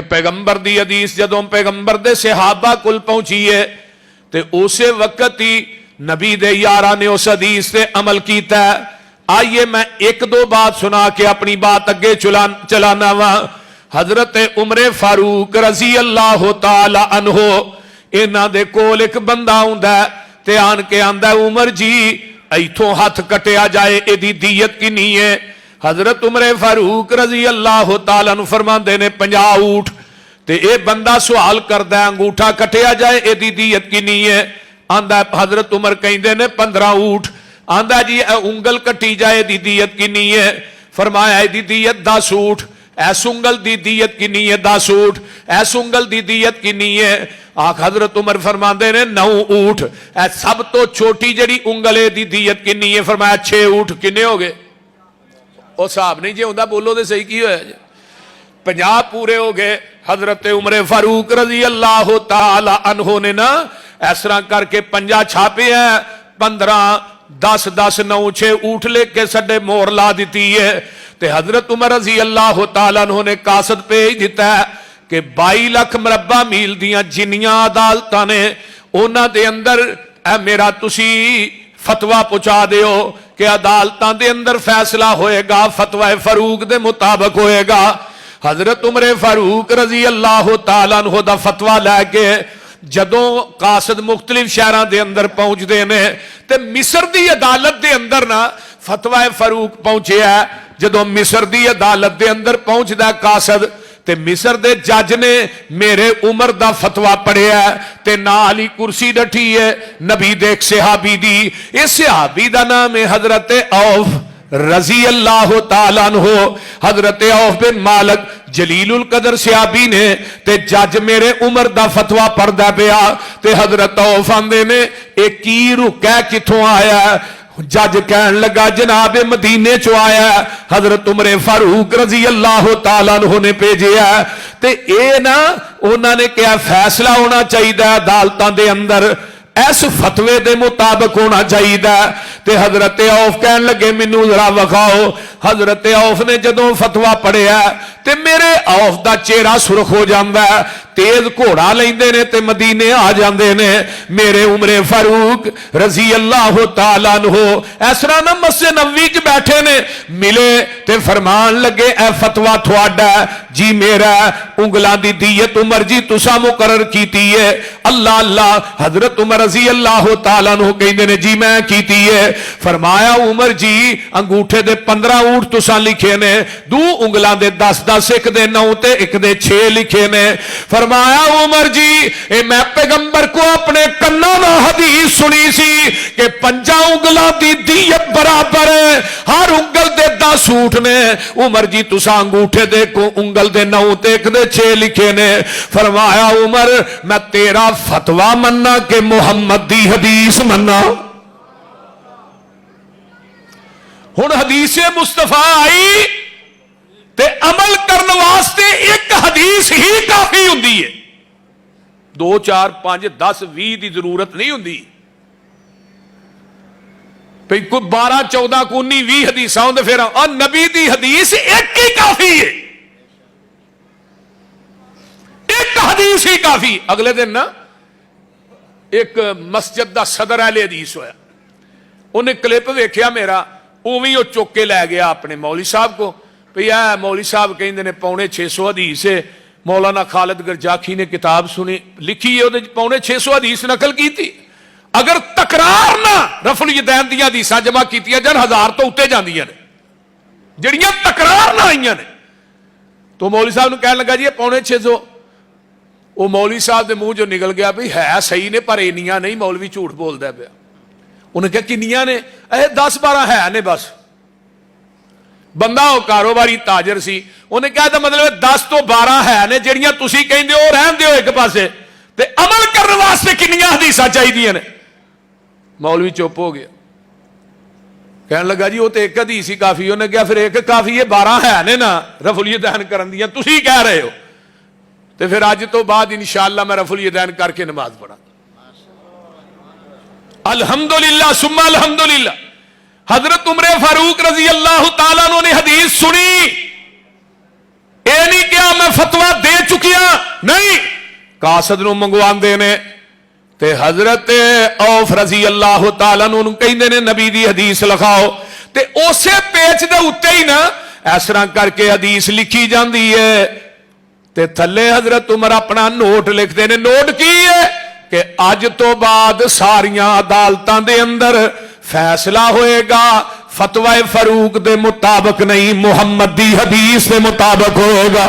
पैगंबर दी हदीस जदों पैगंबर दे सहाबा कुल पहुंची है ते उसे वक्त ही नबी दे यारा ने उस हदीस से अमल किया। आइए मैं एक दो बात सुना के अपनी बात अगे चलाना वा। हजरत उमरे फारूक रजी अल्लाह तआला अन्हो इन्हां दे कोल एक बंदा आउंदा ते आन के आंदा उमर जी इथों हथ कटिया जाए इहदी दीयत किन्नी है। हजरत उमरे फारूक रजी अल्लाह तआला नु फरमांदे ने 50 ऊंट। ते यह बंदा सवाल करदा अंगूठा कटिया जाए इहदी दीयत किन्नी है। आंदा हजरत उमर कहंदे ने 15 ऊंट। आंदा जी उंगल कटी जाए दी दीयत किन्नी है। फरमाया दी दीयत 10 ऊंट। ऐस उंगल दी दीयत किन्नी है 10 ऊंट। ऐस उंगल दी दीयत किन्नी है। आख हजरत उमर फरमाते ने 9 ऊंट। सब तो छोटी जड़ी उंगल है दी दीयत किन्नी है। फरमाया 6 ऊंट। किन्ने हो गए? वो हिसाब नहीं जे होंदा बोलो तो सही की होया जी। 50 पूरे हो गए। हजरत उमर फारूक रजी अल्लाह तआला अन्हो ने ना इस तरह करके 50 छापे है। 15 10 10 9 6 ऊंट लेके सडे मोहर ला दी है। ते हजरत उमर रजी अल्लाह तआला अन्हो ने कासद भेज दिता है कि 22 लाख मरबा मील दियां जिन्नियां अदालतां ने उन्हां दे अंदर मेरा तुसी फतवा पहुंचा दिओ कि अदालतां दे अंदर फैसला होएगा फतवा फारूक दे मुताबिक होएगा। हजरत उमर फारूक रजी अल्लाह तआला अन्हो दा फतवा लैके जदों कासद मुख्तलिफ शहरां दे अंदर पहुंचते ने ते मिस्र दी अदालत दे अंदर ना फतवा फारूक पहुंचिया। जदों मिस्र दी अदालत दे अंदर पहुंचदा कासद ते मिस्र दे जज ने मेरे उमर दा फतवा पढ़िया ते नाल ही कुर्सी डठी है नबी दे एक सहाबी दी। इस सहाबी दा नाम है हजरत औफ रजी अल्लाह तआला अन्हो। हजरत औफ बिन मालिक जलीलुल कदर सहाबी ने ते जज मेरे उमर दा फतवा पढ़दा पिया ते हजरत औफ आंदे ने एक की रुका किथों आया। जज कहन लगा जनाब मदीने चो आया। हजरत उमर फारूक रजी अल्लाह तआला अन्हो ने भेजिया ते ए ना उन्होंने क्या फैसला होना चाहिए अदालतां दे अंदर इस फतवे दे मुताबिक होना चाहिए। ते हजरत औफ कहन लगे मैनू जरा विखाओ। हजरत औफ ने जदों फतवा पढ़िया ते मेरे औफ दा चेहरा सुरख हो जाता है। तेज घोड़ा लेंदे ने ते मदीने आ जाते ने। मेरे उमरे फारूक रजी अल्लाह तआला अन्हो इस तरह ना मस्जिद नबवी च बैठे ने मिले ते फरमान लगे ए फतवा थोड़ा जी मेरा उंगलां दी दीयत उमर जी तुसा मुकर्रर कीती है। अल्लाह अल्लाह। हजरत उमर रजी अल्लाह तआला अन्हो कहंदे ने जी मैं कीती है। फरमाया उमर जी अंगूठे दे 15 ऊंट तुसा लिखे ने। 2 उंगलां दे 10 10 एक दे 9 ते एक दे 6 लिखे ने। फरमाया उमर जी ए मैं पैगंबर को अपने कन्ना ना हदीस सुनी सी कि 5 उंगलां दी दीयत बराबर है। हर उंगल दे 10 ऊंट ने। उमर जी तुसा अंगूठे दे को उंगल दे 9 ते एक दे 6 लिखे ने। फरमाया उमर मैं तेरा फतवा मन्ना कि मुहम्मद दी हदीस मन्ना। हुण हदीस मुस्तफा आई ते अमल करने वास्ते एक हदीस ही काफी हुंदी है। 2 4 5 10 20 की जरूरत नहीं हुंदी। कोई 12 14 19 20 हदीसा होंदे फिर नबी दी हदीस एक ही काफी है। एक हदीस ही काफी। अगले दिन ना एक मस्जिद का सदर अहले हदीस होया। उन्हें क्लिप वेख्या मेरा उवें ही चुक के लै गया अपने मौली साहब को भई आ मौली साहब कहते हैं 650 हदीस है। मौलाना खालिद गरजाखी ने किताब सुनी लिखी है उहदे 650 हदीस नकल की थी। अगर तकरार ना रफुल यदैन दी हदीसां जमा कीतियां जान 1000 तो उत्ते जांदियां ने जिहड़ियां तकरार ना आईयां ने। तो मौली साहब ने कहन लगा जी 650। वो मौली साहब के मूँह चो निकल गया भी है सही ने पर इनियां नहीं मौलवी झूठ बोलता पाया। उन्हें कहा किनियां ने? 10 12 है ने बस। बंदा वो कारोबारी ताजर सी। उन्हें कहा था मतलब 10 तो 12 है ने जिहड़ियां तुसीं कहंदे हो रहन दिओ एक पासे ते अमल करने वास्ते किनियां हदीसां चाहिदियां ने। मौलवी चुप हो गया। कहन लगा जी वो तो एक हदीस ही काफी। उन्हें कहा फिर एक काफी है 12 है ने ना रफुल यदैन करन दियां तुसीं कह रहे हो। तो फिर अज तो बाद इंशाअल्लाह मैं रफुल यदैन करके नमाज पढ़ा। अल्हम्दुलिल्लाह सुम्मा अल्हम्दुलिल्लाह। हजरत उमर फारूक रजी अल्लाह तआला अन्हु ने हदीस सुनी। ये नहीं क्या मैं फतवा दे चुकिया कासद नूं मंगवांदे ने ते हजरत औफ रजी अल्लाह तआला नूं कहंदे ने नबी दी हदीस लिखाओ ते उसे पेच दे उत्ते ही ना इस तरह करके हदीस लिखी जाती है ते थले हजरत उमर अपना नोट लिखते ने। नोट की है कि अज तो बाद सारियां अदालतां दे अंदर फैसला होएगा फतवा फरूक दे मुताबिक नहीं, मुहम्मद दी हदीस के मुताबिक होएगा।